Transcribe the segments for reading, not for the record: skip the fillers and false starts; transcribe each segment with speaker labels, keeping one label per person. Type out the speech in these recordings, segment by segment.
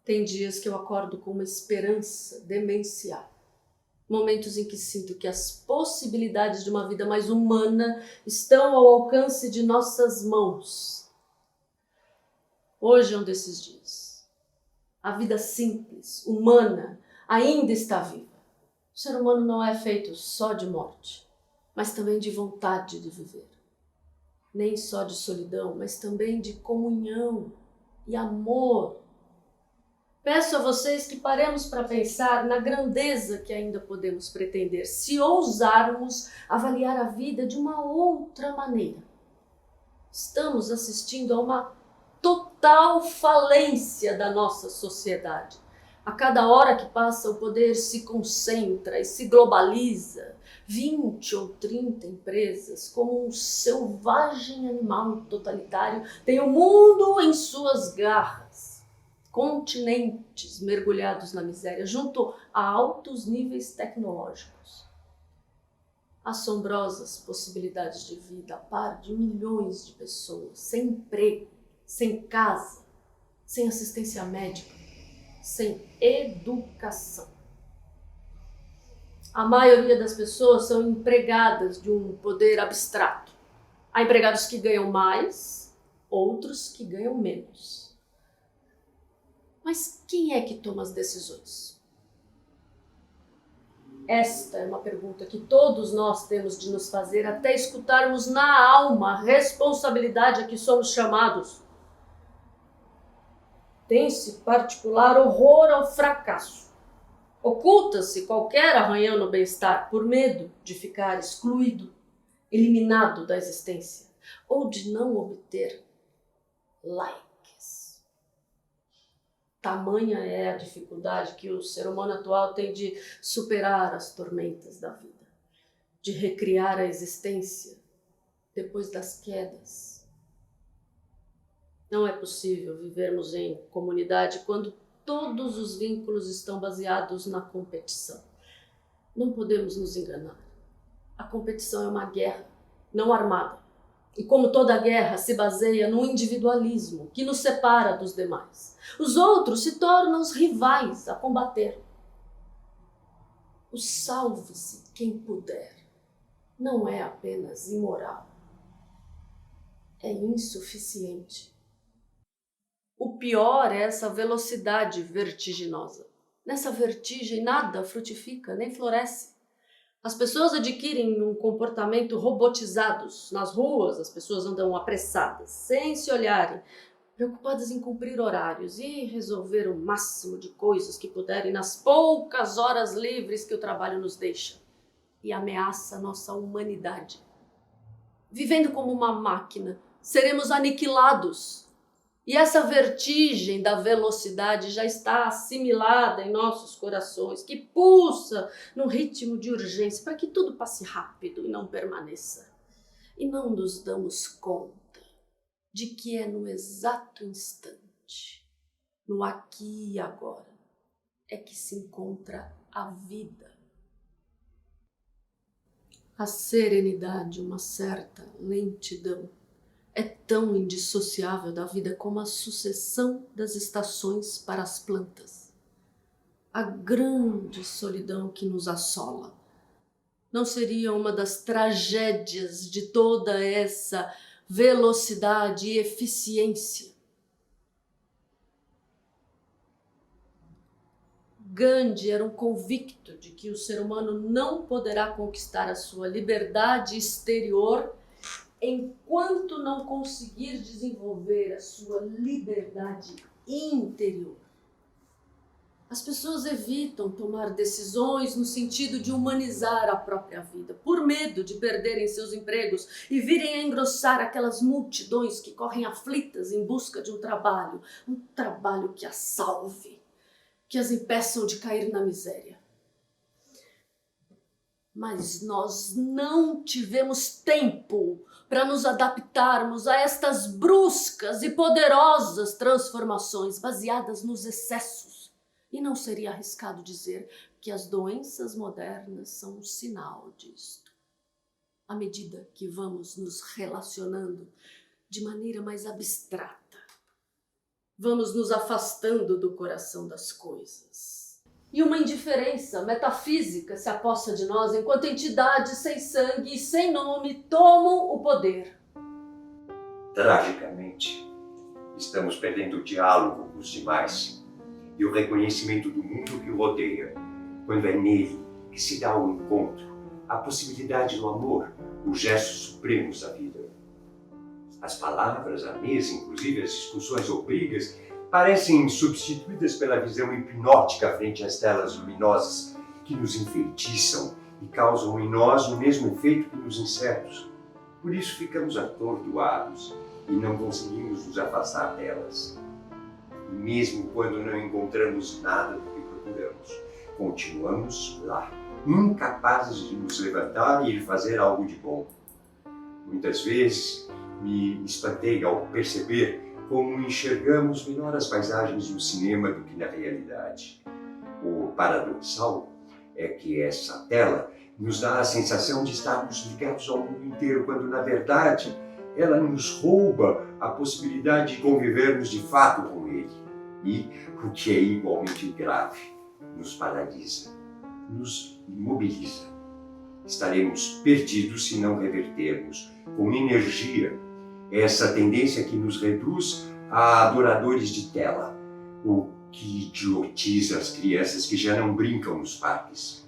Speaker 1: Tem dias que eu acordo com uma esperança demencial. Momentos em que sinto que as possibilidades de uma vida mais humana estão ao alcance de nossas mãos. Hoje é um desses dias. A vida simples, humana, ainda está viva. O ser humano não é feito só de morte, mas também de vontade de viver. Nem só de solidão, mas também de comunhão e amor. Peço a vocês que paremos para pensar na grandeza que ainda podemos pretender, se ousarmos avaliar a vida de uma outra maneira. Estamos assistindo a uma total falência da nossa sociedade. A cada hora que passa, o poder se concentra e se globaliza. 20 ou 30 empresas, como um selvagem animal totalitário, têm o mundo em suas garras. Continentes mergulhados na miséria, junto a altos níveis tecnológicos. Assombrosas possibilidades de vida a par de milhões de pessoas, sem emprego, sem casa, sem assistência médica, sem educação. A maioria das pessoas são empregadas de um poder abstrato. Há empregados que ganham mais, outros que ganham menos. Mas quem é que toma as decisões? Esta é uma pergunta que todos nós temos de nos fazer até escutarmos na alma a responsabilidade a que somos chamados. Tem-se particular horror ao fracasso. Oculta-se qualquer arranhão no bem-estar por medo de ficar excluído, eliminado da existência ou de não obter likes. Tamanha é a dificuldade que o ser humano atual tem de superar as tormentas da vida, de recriar a existência depois das quedas. Não é possível vivermos em comunidade quando todos os vínculos estão baseados na competição. Não podemos nos enganar. A competição é uma guerra, não armada. E como toda guerra se baseia no individualismo que nos separa dos demais, os outros se tornam os rivais a combater. O salve-se quem puder não é apenas imoral, é insuficiente. O pior é essa velocidade vertiginosa. Nessa vertigem nada frutifica, nem floresce. As pessoas adquirem um comportamento robotizados. Nas ruas, as pessoas andam apressadas, sem se olharem, preocupadas em cumprir horários e resolver o máximo de coisas que puderem nas poucas horas livres que o trabalho nos deixa e ameaça a nossa humanidade. Vivendo como uma máquina, seremos aniquilados. E essa vertigem da velocidade já está assimilada em nossos corações, que pulsa num ritmo de urgência para que tudo passe rápido e não permaneça. E não nos damos conta de que é no exato instante, no aqui e agora, é que se encontra a vida. A serenidade, uma certa lentidão, é tão indissociável da vida como a sucessão das estações para as plantas. A grande solidão que nos assola não seria uma das tragédias de toda essa velocidade e eficiência? Gandhi era um convicto de que o ser humano não poderá conquistar a sua liberdade exterior enquanto não conseguir desenvolver a sua liberdade interior. As pessoas evitam tomar decisões no sentido de humanizar a própria vida, por medo de perderem seus empregos e virem a engrossar aquelas multidões que correm aflitas em busca de um trabalho que as salve, que as impeçam de cair na miséria. Mas nós não tivemos tempo para nos adaptarmos a estas bruscas e poderosas transformações baseadas nos excessos. E não seria arriscado dizer que as doenças modernas são um sinal disto. À medida que vamos nos relacionando de maneira mais abstrata, Vamos nos afastando do coração das coisas. E uma indiferença metafísica se aposta de nós enquanto entidades sem sangue e sem nome tomam o poder.
Speaker 2: Tragicamente, estamos perdendo o diálogo com os demais e o reconhecimento do mundo que o rodeia, quando é nele que se dá o encontro, a possibilidade do amor, os gestos supremos da vida. As palavras, a mesa, inclusive as discussões ou brigas, parecem substituídas pela visão hipnótica frente às telas luminosas que nos enfeitiçam e causam em nós o mesmo efeito que nos insetos. Por isso ficamos atordoados e não conseguimos nos afastar delas. E mesmo quando não encontramos nada do que procuramos, continuamos lá, incapazes de nos levantar e de fazer algo de bom. Muitas vezes me espantei ao perceber como enxergamos melhor as paisagens no cinema do que na realidade. O paradoxal é que essa tela nos dá a sensação de estarmos ligados ao mundo inteiro, quando na verdade ela nos rouba a possibilidade de convivermos de fato com ele. E, o que é igualmente grave, nos paralisa, nos imobiliza. Estaremos perdidos se não revertermos com energia essa tendência que nos reduz a adoradores de tela, o que idiotiza as crianças que já não brincam nos parques.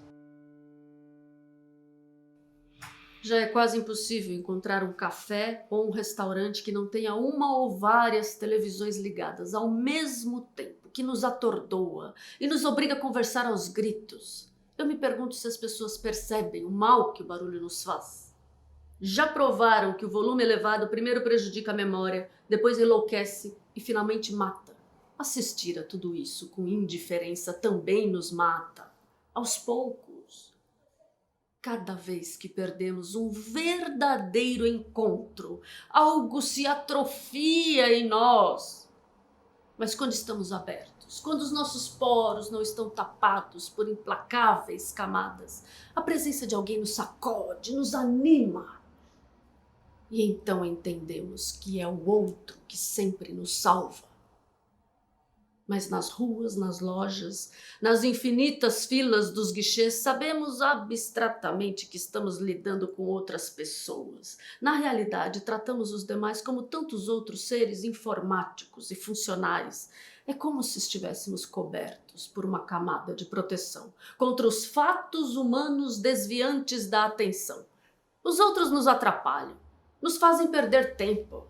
Speaker 1: Já é quase impossível encontrar um café ou um restaurante que não tenha uma ou várias televisões ligadas ao mesmo tempo, que nos atordoa e nos obriga a conversar aos gritos. Eu me pergunto se as pessoas percebem o mal que o barulho nos faz. Já provaram que o volume elevado primeiro prejudica a memória, depois enlouquece e finalmente mata. Assistir a tudo isso com indiferença também nos mata. Aos poucos. Cada vez que perdemos um verdadeiro encontro, algo se atrofia em nós. Mas quando estamos abertos, quando os nossos poros não estão tapados por implacáveis camadas, a presença de alguém nos sacode, nos anima. E então entendemos que é o outro que sempre nos salva. Mas nas ruas, nas lojas, nas infinitas filas dos guichês, sabemos abstratamente que estamos lidando com outras pessoas. Na realidade, tratamos os demais como tantos outros seres informáticos e funcionais. É como se estivéssemos cobertos por uma camada de proteção contra os fatos humanos desviantes da atenção. Os outros nos atrapalham, nos fazem perder tempo.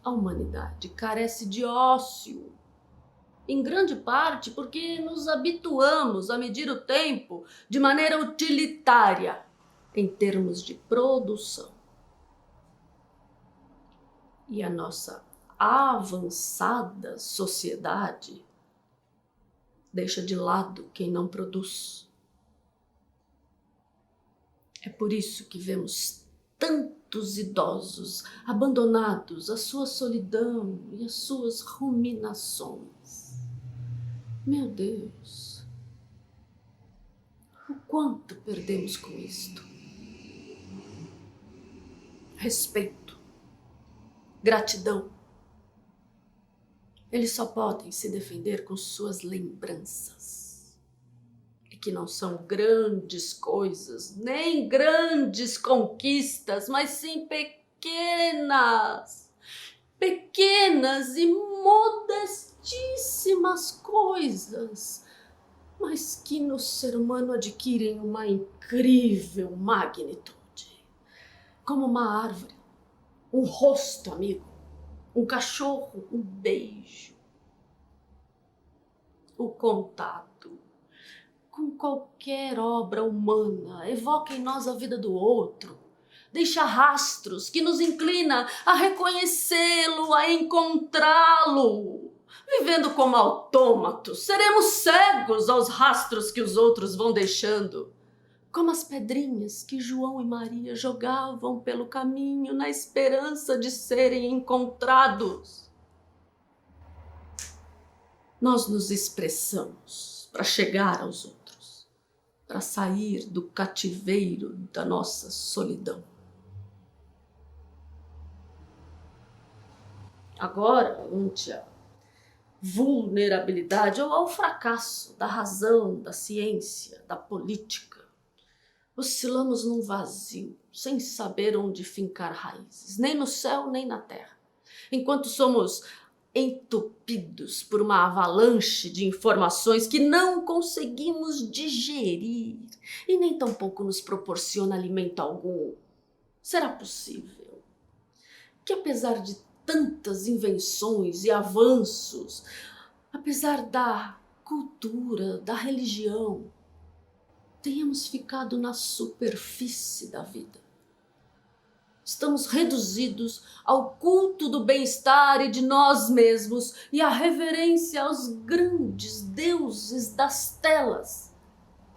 Speaker 1: A humanidade carece de ócio, em grande parte porque nos habituamos a medir o tempo de maneira utilitária, em termos de produção. E a nossa avançada sociedade deixa de lado quem não produz. É por isso que vemos tantos idosos abandonados à sua solidão e às suas ruminações. Meu Deus, o quanto perdemos com isto? Respeito, gratidão. Eles só podem se defender com suas lembranças. Que não são grandes coisas, nem grandes conquistas, mas sim pequenas e modestíssimas coisas, mas que no ser humano adquirem uma incrível magnitude. Como uma árvore, um rosto amigo, um cachorro, um beijo, o contato com qualquer obra humana, evoca em nós a vida do outro, deixa rastros que nos inclina a reconhecê-lo, a encontrá-lo. Vivendo como autômatos, seremos cegos aos rastros que os outros vão deixando, como as pedrinhas que João e Maria jogavam pelo caminho na esperança de serem encontrados. Nós nos expressamos para chegar aos outros, para sair do cativeiro da nossa solidão. Agora, ante a vulnerabilidade ou ao fracasso da razão, da ciência, da política, oscilamos num vazio, sem saber onde fincar raízes, nem no céu nem na terra. Enquanto somos entupidos por uma avalanche de informações que não conseguimos digerir e nem tampouco nos proporciona alimento algum. Será possível que, apesar de tantas invenções e avanços, apesar da cultura, da religião, tenhamos ficado na superfície da vida? Estamos reduzidos ao culto do bem-estar e de nós mesmos e à reverência aos grandes deuses das telas.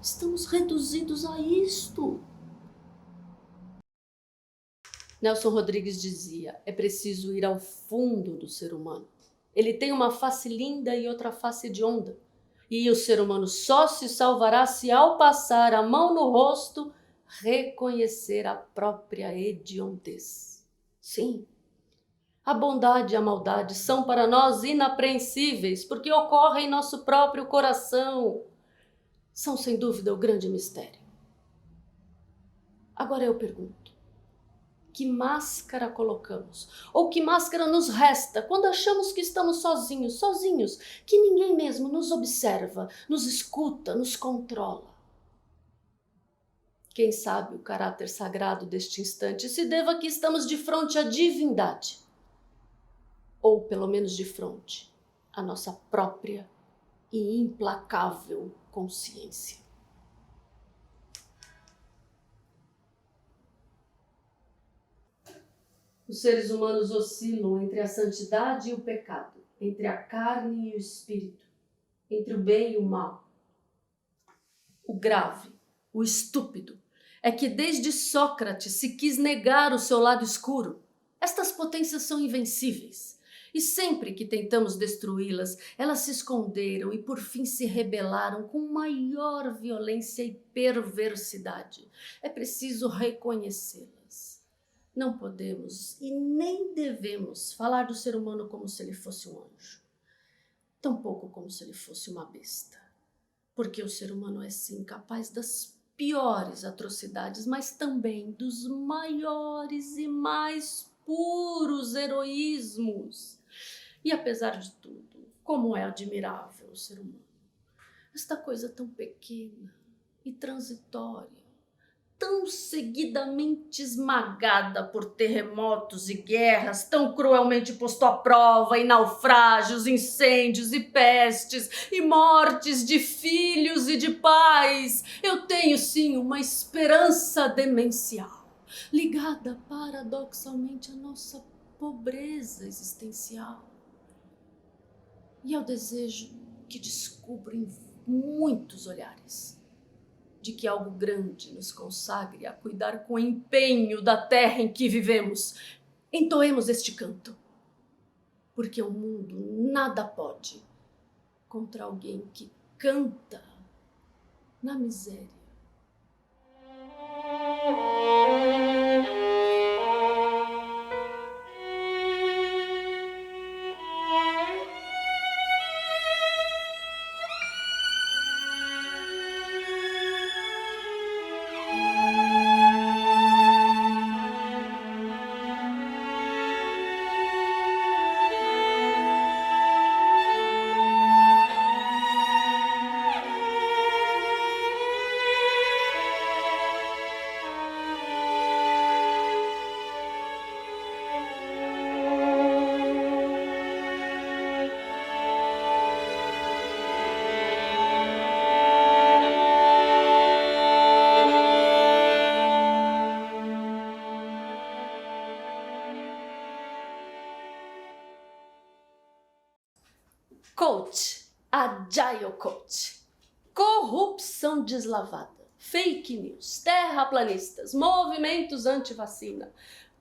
Speaker 1: Estamos reduzidos a isto. Nelson Rodrigues dizia: é preciso ir ao fundo do ser humano. Ele tem uma face linda e outra face de onda. E o ser humano só se salvará se, ao passar a mão no rosto, reconhecer a própria hediondez. Sim, a bondade e a maldade são para nós inapreensíveis, porque ocorrem em nosso próprio coração. São, sem dúvida, o grande mistério. Agora eu pergunto: que máscara colocamos? Ou que máscara nos resta quando achamos que estamos sozinhos, que ninguém mesmo nos observa, nos escuta, nos controla? Quem sabe o caráter sagrado deste instante se deva que estamos de frente à divindade, ou pelo menos de frente à nossa própria e implacável consciência. Os seres humanos oscilam entre a santidade e o pecado, entre a carne e o espírito, entre o bem e o mal. O grave, o estúpido, é que desde Sócrates se quis negar o seu lado escuro. Estas potências são invencíveis, e sempre que tentamos destruí-las, elas se esconderam e por fim se rebelaram com maior violência e perversidade. É preciso reconhecê-las. Não podemos e nem devemos falar do ser humano como se ele fosse um anjo, tampouco como se ele fosse uma besta, porque o ser humano é sim capaz das piores atrocidades, mas também dos maiores e mais puros heroísmos. E apesar de tudo, como é admirável o ser humano. Esta coisa tão pequena e transitória, tão seguidamente esmagada por terremotos e guerras, tão cruelmente posto à prova em naufrágios, incêndios e pestes, e mortes de filhos e de pais. Eu tenho sim uma esperança demencial, ligada paradoxalmente à nossa pobreza existencial e ao desejo que descubro em muitos olhares de que algo grande nos consagre a cuidar com empenho da terra em que vivemos. Entoemos este canto, porque o mundo nada pode contra alguém que canta na miséria. Coach, Agile Coach, corrupção deslavada, fake news, terraplanistas, movimentos anti-vacina,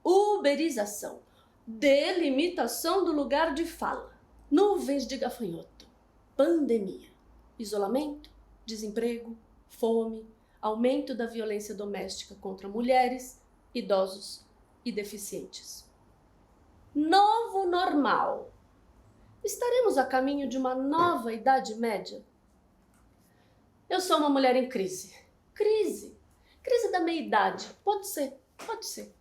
Speaker 1: uberização, delimitação do lugar de fala, nuvens de gafanhoto, pandemia, isolamento, desemprego, fome, aumento da violência doméstica contra mulheres, idosos e deficientes. Novo normal. Estaremos a caminho de uma nova Idade Média? Eu sou uma mulher em crise. Crise da meia-idade. Pode ser, pode ser.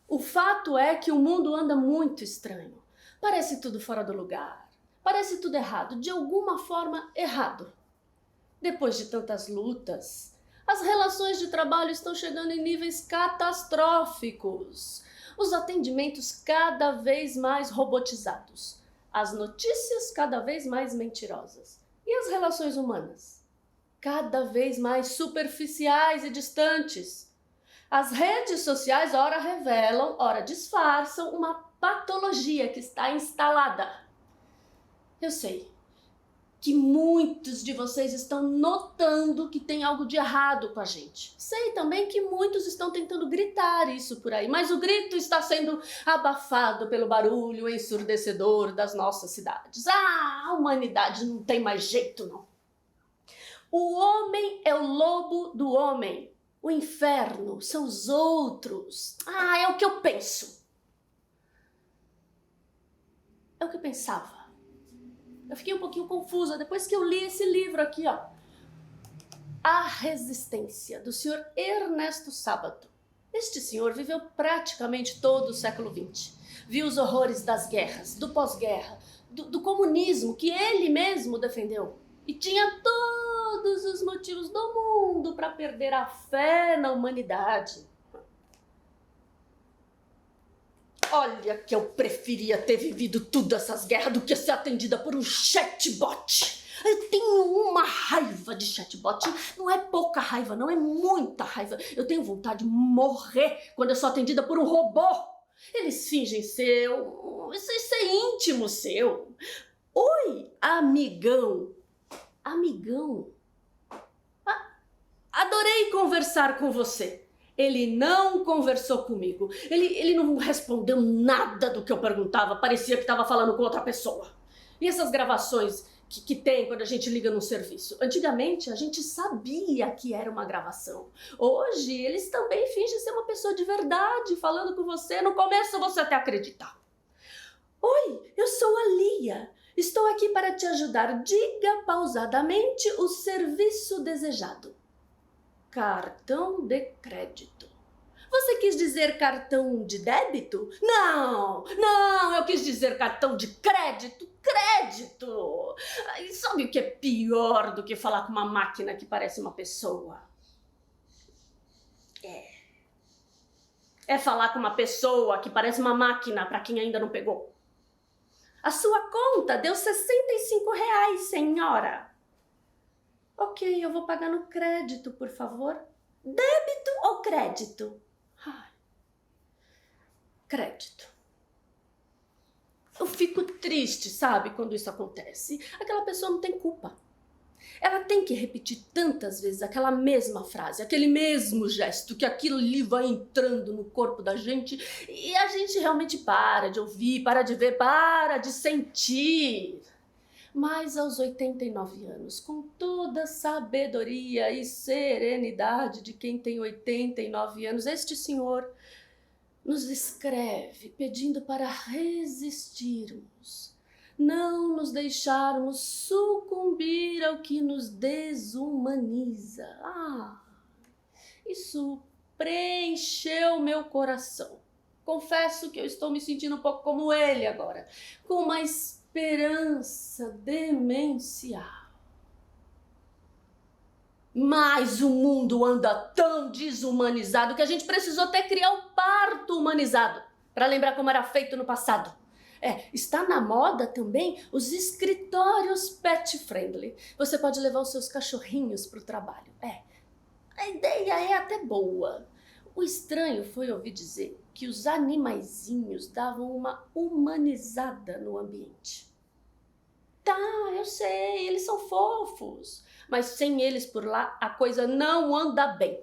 Speaker 1: O fato é que o mundo anda muito estranho. Parece tudo fora do lugar. Parece tudo errado, de alguma forma errado. Depois de tantas lutas, as relações de trabalho estão chegando em níveis catastróficos. Os atendimentos cada vez mais robotizados. As notícias cada vez mais mentirosas. E as relações humanas? Cada vez mais superficiais e distantes. As redes sociais ora revelam, ora disfarçam uma patologia que está instalada. Eu sei que muitos de vocês estão notando que tem algo de errado com a gente. Sei também que muitos estão tentando gritar isso por aí, mas o grito está sendo abafado pelo barulho ensurdecedor das nossas cidades. A humanidade não tem mais jeito, não. O homem é o lobo do homem. O inferno são os outros. É o que eu penso. É o que eu pensava. Eu fiquei um pouquinho confusa depois que eu li esse livro aqui, ó. A Resistência, do senhor Ernesto Sábato. Este senhor viveu praticamente todo o século XX. Viu os horrores das guerras, do pós-guerra, do comunismo que ele mesmo defendeu. E tinha todos os motivos do mundo para perder a fé na humanidade. Olha que eu preferia ter vivido tudo essas guerras do que ser atendida por um chatbot. Eu tenho uma raiva de chatbot. Não é pouca raiva, não, é muita raiva. Eu tenho vontade de morrer quando eu sou atendida por um robô. Eles fingem ser íntimo seu. Oi, amigão. Amigão. Adorei conversar com você. Ele não conversou comigo. Ele não respondeu nada do que eu perguntava. Parecia que estava falando com outra pessoa. E essas gravações que tem quando a gente liga num serviço? Antigamente a gente sabia que era uma gravação. Hoje eles também fingem ser uma pessoa de verdade falando com você. No começo você até acreditar. Oi, eu sou a Lia. Estou aqui para te ajudar. Diga pausadamente o serviço desejado. Cartão de crédito. Você quis dizer cartão de débito? Não, eu quis dizer cartão de crédito. Crédito! E sabe o que é pior do que falar com uma máquina que parece uma pessoa? É falar com uma pessoa que parece uma máquina para quem ainda não pegou. A sua conta deu R$65, senhora. Ok, eu vou pagar no crédito, por favor. Débito ou crédito? Crédito. Eu fico triste, sabe, quando isso acontece. Aquela pessoa não tem culpa. Ela tem que repetir tantas vezes aquela mesma frase, aquele mesmo gesto, que aquilo ali vai entrando no corpo da gente e a gente realmente para de ouvir, para de ver, para de sentir. Mas aos 89 anos, com toda a sabedoria e serenidade de quem tem 89 anos, este senhor nos escreve pedindo para resistirmos, não nos deixarmos sucumbir ao que nos desumaniza. Isso preencheu meu coração. Confesso que eu estou me sentindo um pouco como ele agora, com uma esperança demencial. Mas o mundo anda tão desumanizado que a gente precisou até criar o parto humanizado, para lembrar como era feito no passado. Está na moda também os escritórios pet friendly. Você pode levar os seus cachorrinhos para o trabalho. A ideia é até boa. O estranho foi ouvir dizer que os animaizinhos davam uma humanizada no ambiente. Tá, eu sei, eles são fofos, mas sem eles por lá a coisa não anda bem.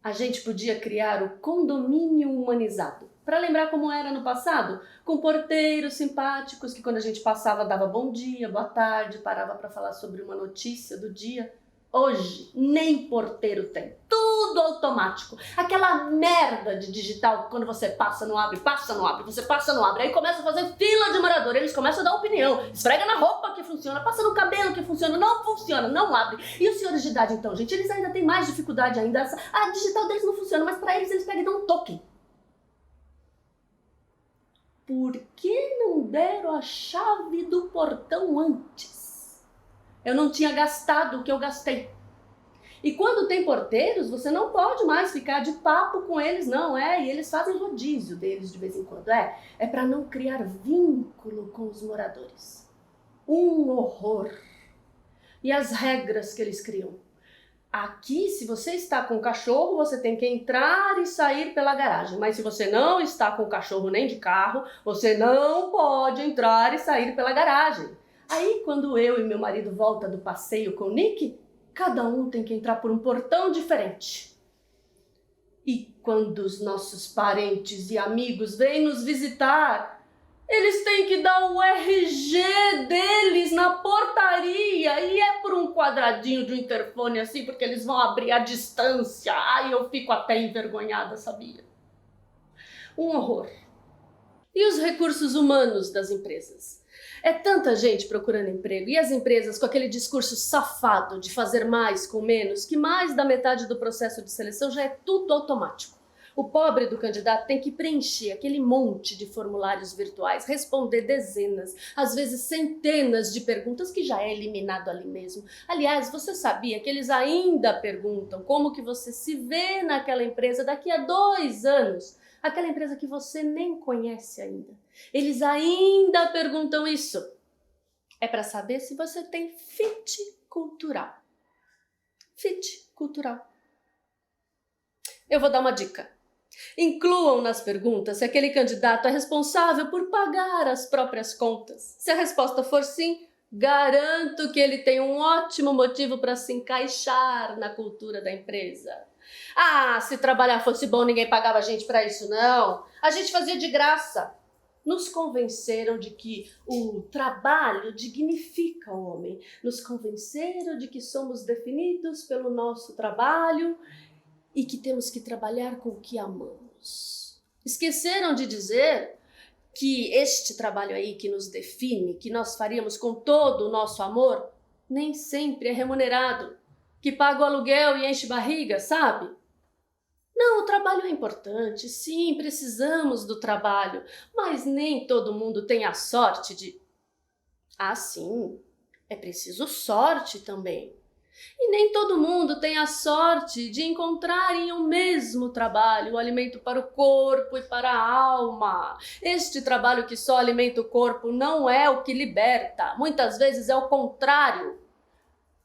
Speaker 1: A gente podia criar o condomínio humanizado, para lembrar como era no passado, com porteiros simpáticos que quando a gente passava dava bom dia, boa tarde, parava para falar sobre uma notícia do dia. Hoje nem porteiro tem, tudo tudo automático. Aquela merda de digital, quando você passa, não abre, você passa, não abre. Aí começa a fazer fila de morador, eles começam a dar opinião. Esfrega na roupa que funciona, passa no cabelo que funciona, não abre. E os senhores de idade então, gente, eles ainda têm mais dificuldade ainda. A digital deles não funciona, mas pra eles pegam e dão um token. Por que não deram a chave do portão antes? Eu não tinha gastado o que eu gastei. E quando tem porteiros, você não pode mais ficar de papo com eles, não, e eles fazem rodízio deles de vez em quando, é para não criar vínculo com os moradores. Um horror. E as regras que eles criam. Aqui, se você está com o cachorro, você tem que entrar e sair pela garagem. Mas se você não está com o cachorro nem de carro, você não pode entrar e sair pela garagem. Aí, quando eu e meu marido volta do passeio com o Nick, cada um tem que entrar por um portão diferente. E quando os nossos parentes e amigos vêm nos visitar, eles têm que dar o RG deles na portaria e é por um quadradinho de um interfone assim, porque eles vão abrir a distância. Ai, eu fico até envergonhada, sabia? Um horror. E os recursos humanos das empresas? É tanta gente procurando emprego e as empresas com aquele discurso safado de fazer mais com menos, que mais da metade do processo de seleção já é tudo automático. O pobre do candidato tem que preencher aquele monte de formulários virtuais, responder dezenas, às vezes centenas de perguntas que já é eliminado ali mesmo. Aliás, você sabia que eles ainda perguntam como que você se vê naquela empresa daqui a 2 anos? Aquela empresa que você nem conhece ainda. Eles ainda perguntam isso. É para saber se você tem fit cultural. Fit cultural. Eu vou dar uma dica. Incluam nas perguntas se aquele candidato é responsável por pagar as próprias contas. Se a resposta for sim, garanto que ele tem um ótimo motivo para se encaixar na cultura da empresa. Ah, se trabalhar fosse bom, ninguém pagava a gente para isso, não. A gente fazia de graça. Nos convenceram de que o trabalho dignifica o homem. Nos convenceram de que somos definidos pelo nosso trabalho e que temos que trabalhar com o que amamos. Esqueceram de dizer que este trabalho aí que nos define, que nós faríamos com todo o nosso amor, nem sempre é remunerado, que paga o aluguel e enche barriga, sabe? Não, o trabalho é importante, sim, precisamos do trabalho, mas nem todo mundo tem a sorte de... Ah, sim, é preciso sorte também. E nem todo mundo tem a sorte de encontrar em um mesmo trabalho o alimento para o corpo e para a alma. Este trabalho que só alimenta o corpo não é o que liberta, muitas vezes é o contrário.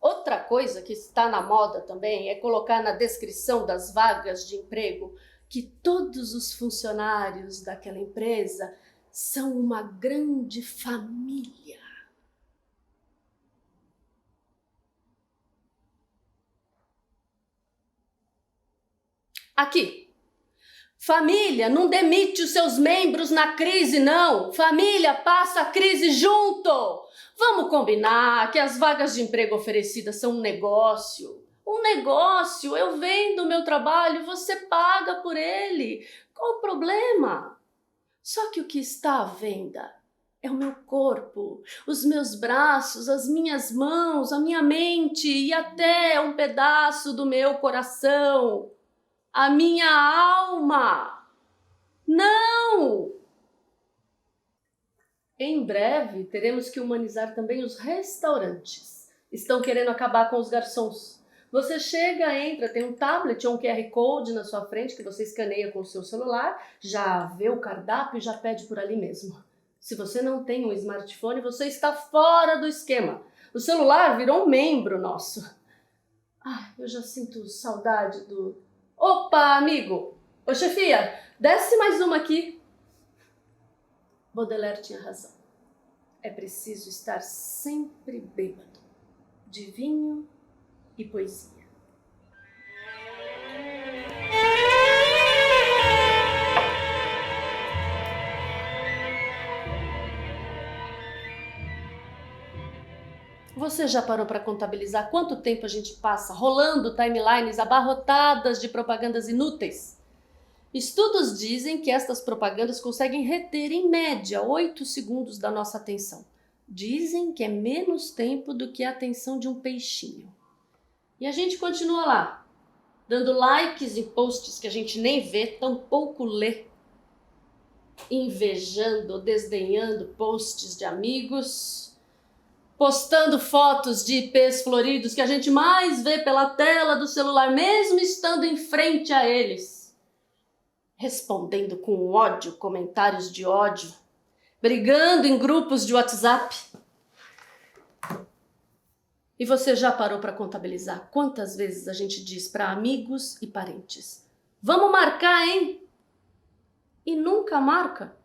Speaker 1: Outra coisa que está na moda também é colocar na descrição das vagas de emprego que todos os funcionários daquela empresa são uma grande família. Aqui, família não demite os seus membros na crise, não. Família passa a crise junto. Vamos combinar que as vagas de emprego oferecidas são um negócio. Um negócio, eu vendo o meu trabalho, você paga por ele. Qual o problema? Só que o que está à venda é o meu corpo, os meus braços, as minhas mãos, a minha mente e até um pedaço do meu coração. A minha alma. Não! Em breve, teremos que humanizar também os restaurantes. Estão querendo acabar com os garçons. Você chega, entra, tem um tablet ou um QR Code na sua frente que você escaneia com o seu celular, já vê o cardápio e já pede por ali mesmo. Se você não tem um smartphone, você está fora do esquema. O celular virou um membro nosso. Ah, eu já sinto saudade do... Opa, amigo! Ô, chefia, desce mais uma aqui. Baudelaire tinha razão. É preciso estar sempre bêbado, de vinho e poesia. Você já parou para contabilizar quanto tempo a gente passa rolando timelines abarrotadas de propagandas inúteis? Estudos dizem que estas propagandas conseguem reter, em média, 8 segundos da nossa atenção. Dizem que é menos tempo do que a atenção de um peixinho. E a gente continua lá, dando likes em posts que a gente nem vê, tampouco lê. Invejando ou desdenhando posts de amigos, postando fotos de ipês floridos que a gente mais vê pela tela do celular, mesmo estando em frente a eles, respondendo com ódio, comentários de ódio, brigando em grupos de WhatsApp. E você já parou para contabilizar quantas vezes a gente diz para amigos e parentes: vamos marcar, hein? E nunca marca?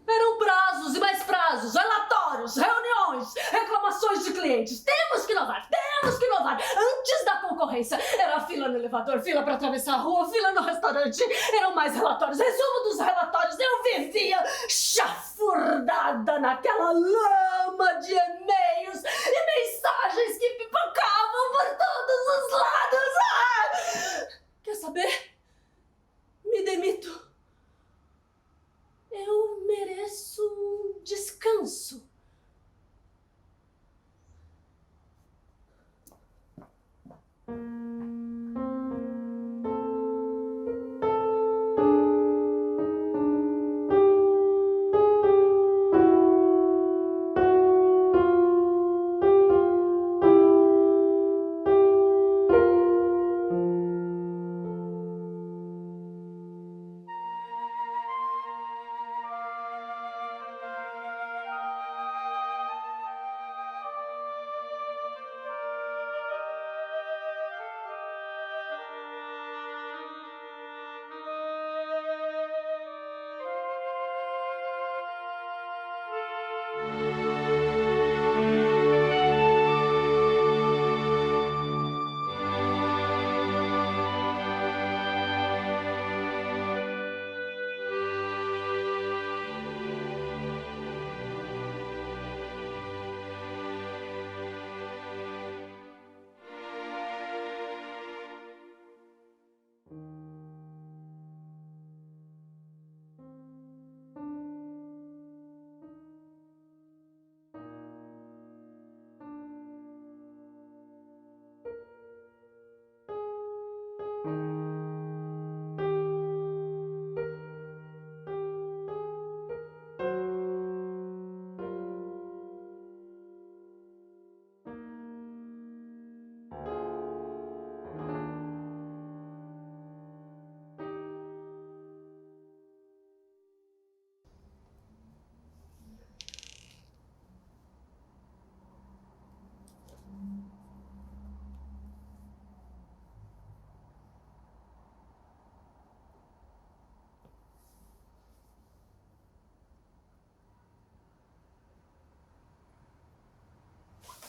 Speaker 1: Eram prazos e mais prazos, relatórios, reuniões, reclamações de clientes. Temos que inovar, temos que inovar. Antes da concorrência, era fila no elevador, fila para atravessar a rua, fila no restaurante. Eram mais relatórios, resumo dos relatórios. Eu vivia chafurdada naquela lama de e-mails e mensagens que pipocavam por todos os lados. Ah! Quer saber? Me demito. Eu mereço um descanso.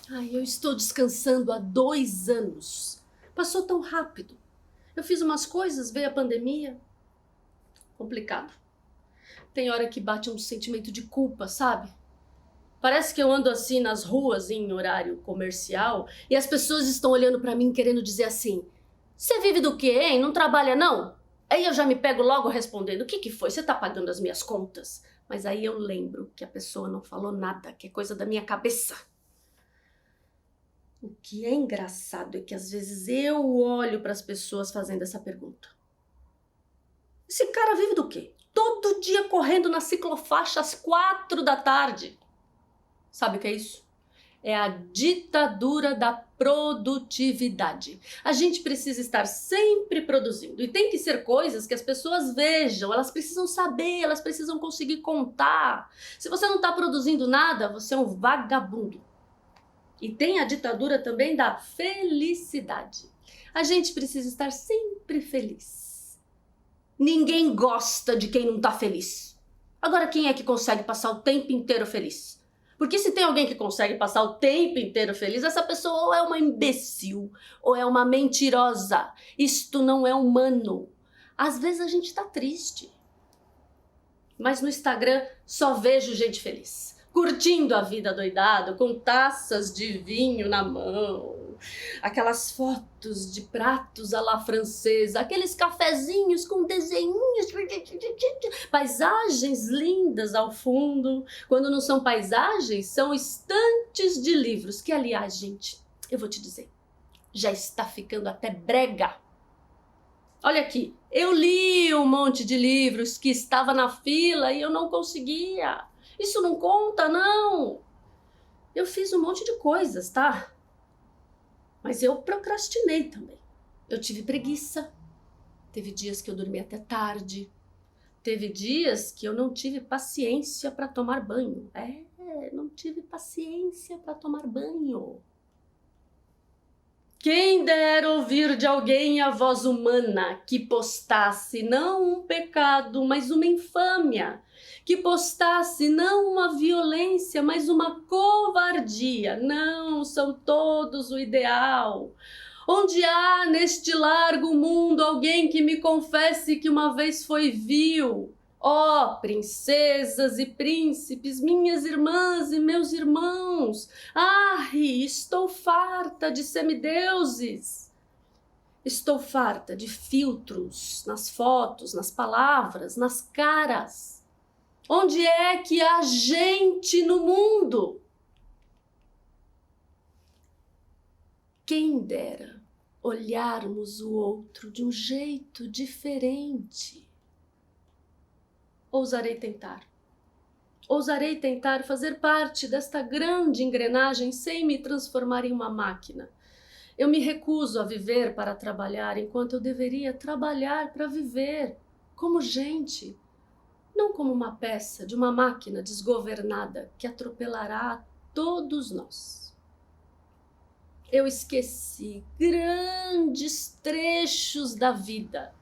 Speaker 1: Ai, eu estou descansando há 2 anos. Passou tão rápido. Eu fiz umas coisas, veio a pandemia. Complicado. Tem hora que bate um sentimento de culpa, sabe? Parece que eu ando assim nas ruas em horário comercial e as pessoas estão olhando pra mim querendo dizer assim: você vive do quê, hein? Não trabalha não? Aí eu já me pego logo respondendo: o que foi? Você tá pagando as minhas contas? Mas aí eu lembro que a pessoa não falou nada, que é coisa da minha cabeça. O que é engraçado é que às vezes eu olho para as pessoas fazendo essa pergunta. Esse cara vive do quê? Todo dia correndo na ciclofaixa às 4 da tarde. Sabe o que é isso? É a ditadura da produtividade. A gente precisa estar sempre produzindo. E tem que ser coisas que as pessoas vejam, elas precisam saber, elas precisam conseguir contar. Se você não está produzindo nada, você é um vagabundo. E tem a ditadura também da felicidade. A gente precisa estar sempre feliz. Ninguém gosta de quem não está feliz. Agora, quem é que consegue passar o tempo inteiro feliz? Porque se tem alguém que consegue passar o tempo inteiro feliz, essa pessoa ou é uma imbecil, ou é uma mentirosa. Isto não é humano. Às vezes a gente tá triste. Mas no Instagram só vejo gente feliz. Curtindo a vida doidado, com taças de vinho na mão. Aquelas fotos de pratos à la francesa, aqueles cafezinhos com desenhinhos, paisagens lindas ao fundo. Quando não são paisagens, são estantes de livros, que aliás, gente, eu vou te dizer, já está ficando até brega. Olha aqui, eu li um monte de livros que estava na fila e eu não conseguia. Isso não conta, não. Eu fiz um monte de coisas, tá? Mas eu procrastinei também. Eu tive preguiça. Teve dias que eu dormi até tarde. Teve dias que eu não tive paciência para tomar banho. Não tive paciência para tomar banho. Quem dera ouvir de alguém a voz humana que postasse não um pecado, mas uma infâmia, que postasse não uma violência, mas uma covardia. Não, são todos o ideal. Onde há neste largo mundo alguém que me confesse que uma vez foi vil? Ó, princesas e príncipes, minhas irmãs e meus irmãos, estou farta de semideuses. Estou farta de filtros nas fotos, nas palavras, nas caras. Onde é que há gente no mundo? Quem dera olharmos o outro de um jeito diferente. Ousarei tentar. Ousarei tentar fazer parte desta grande engrenagem sem me transformar em uma máquina. Eu me recuso a viver para trabalhar enquanto eu deveria trabalhar para viver, como gente, não como uma peça de uma máquina desgovernada que atropelará a todos nós. Eu esqueci grandes trechos da vida,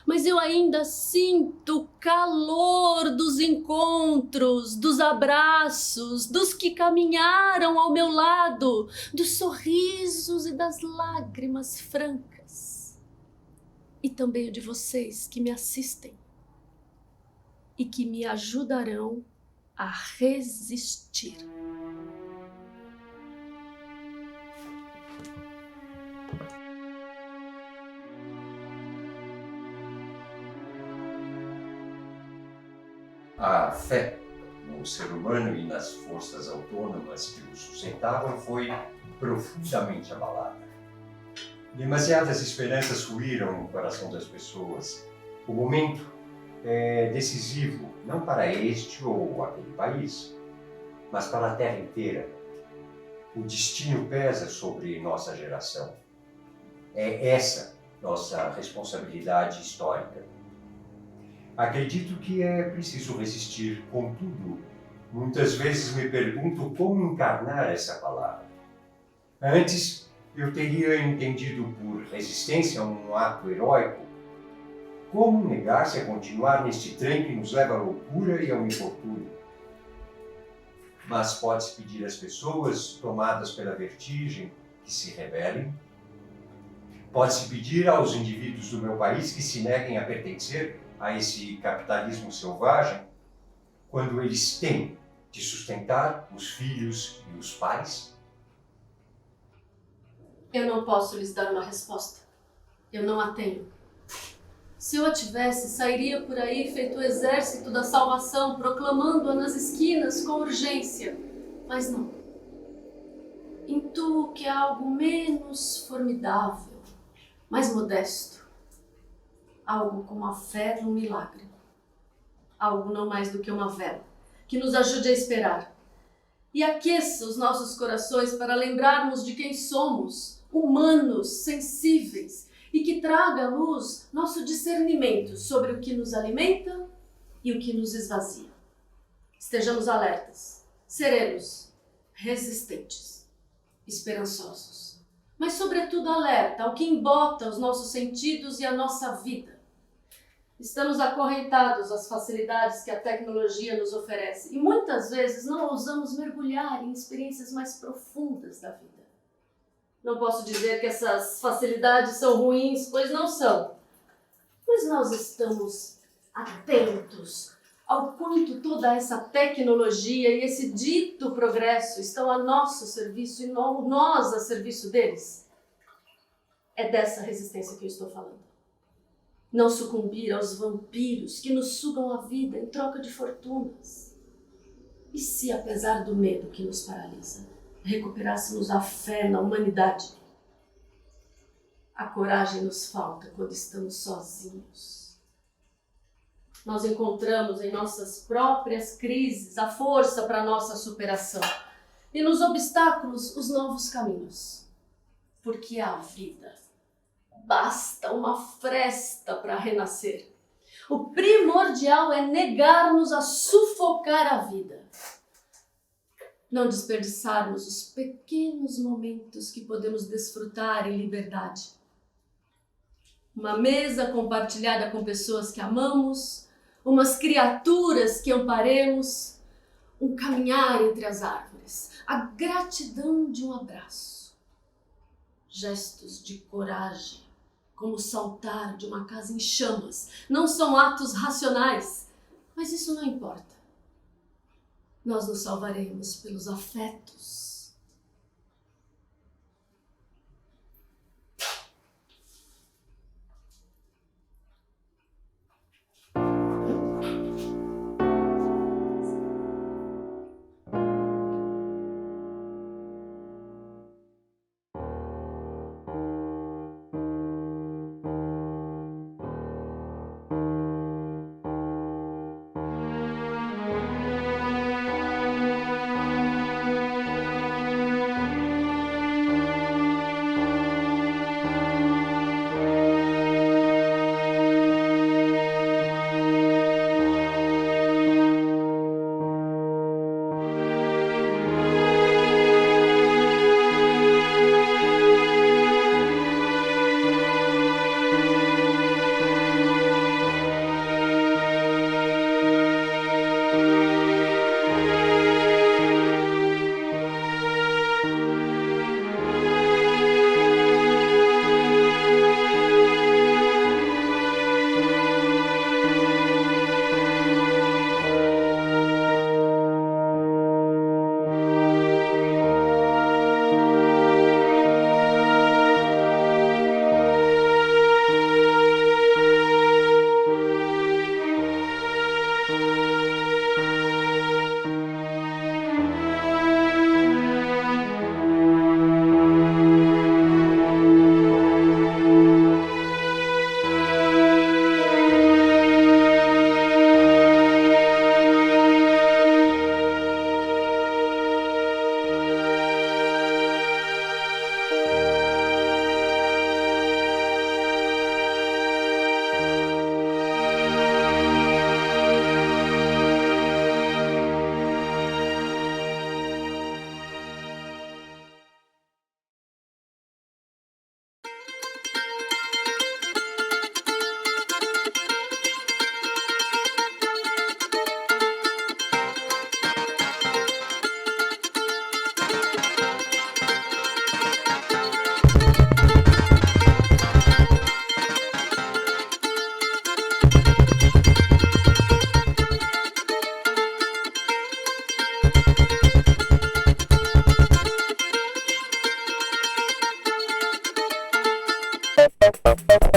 Speaker 1: mas eu ainda sinto o calor dos encontros, dos abraços, dos que caminharam ao meu lado, dos sorrisos e das lágrimas francas. E também o de vocês que me assistem e que me ajudarão a resistir.
Speaker 2: A fé no ser humano e nas forças autônomas que o sustentavam foi profundamente abalada. Demasiadas esperanças ruíram no coração das pessoas. O momento é decisivo, não para este ou aquele país, mas para a Terra inteira. O destino pesa sobre nossa geração. É essa nossa responsabilidade histórica. Acredito que é preciso resistir, contudo, muitas vezes me pergunto como encarnar essa palavra. Antes, eu teria entendido por resistência um ato heróico. Como negar-se a continuar neste trem que nos leva à loucura e ao infortúnio? mas pode-se pedir às pessoas tomadas pela vertigem que se rebelem. Pode-se pedir aos indivíduos do meu país que se neguem a pertencer a esse capitalismo selvagem, quando eles têm de sustentar os filhos e os pais?
Speaker 1: Eu não posso lhes dar uma resposta. Eu não a tenho. Se eu a tivesse, sairia por aí feito o exército da salvação, proclamando-a nas esquinas com urgência. Mas não. Intuo que há algo menos formidável, mais modesto. Algo como a fé num milagre. Algo não mais do que uma vela, que nos ajude a esperar. E aqueça os nossos corações para lembrarmos de quem somos, humanos, sensíveis, e que traga à luz nosso discernimento sobre o que nos alimenta e o que nos esvazia. Estejamos alertas, serenos, resistentes, esperançosos, mas sobretudo alerta ao que embota os nossos sentidos e a nossa vida. Estamos acorrentados às facilidades que a tecnologia nos oferece e muitas vezes não ousamos mergulhar em experiências mais profundas da vida. Não posso dizer que essas facilidades são ruins, pois não são. Mas nós estamos atentos ao quanto toda essa tecnologia e esse dito progresso estão a nosso serviço e nós a serviço deles. É dessa resistência que eu estou falando. Não sucumbir aos vampiros que nos sugam a vida em troca de fortunas. E se, apesar do medo que nos paralisa, recuperássemos a fé na humanidade? A coragem nos falta quando estamos sozinhos. Nós encontramos em nossas próprias crises a força para a nossa superação e nos obstáculos os novos caminhos. Porque a vida basta uma fresta para renascer. O primordial é negar-nos a sufocar a vida. Não desperdiçarmos os pequenos momentos que podemos desfrutar em liberdade. Uma mesa compartilhada com pessoas que amamos, umas criaturas que amparemos, um caminhar entre as árvores, a gratidão de um abraço, gestos de coragem, como saltar de uma casa em chamas. Não são atos racionais, mas isso não importa. Nós nos salvaremos pelos afetos.
Speaker 3: Música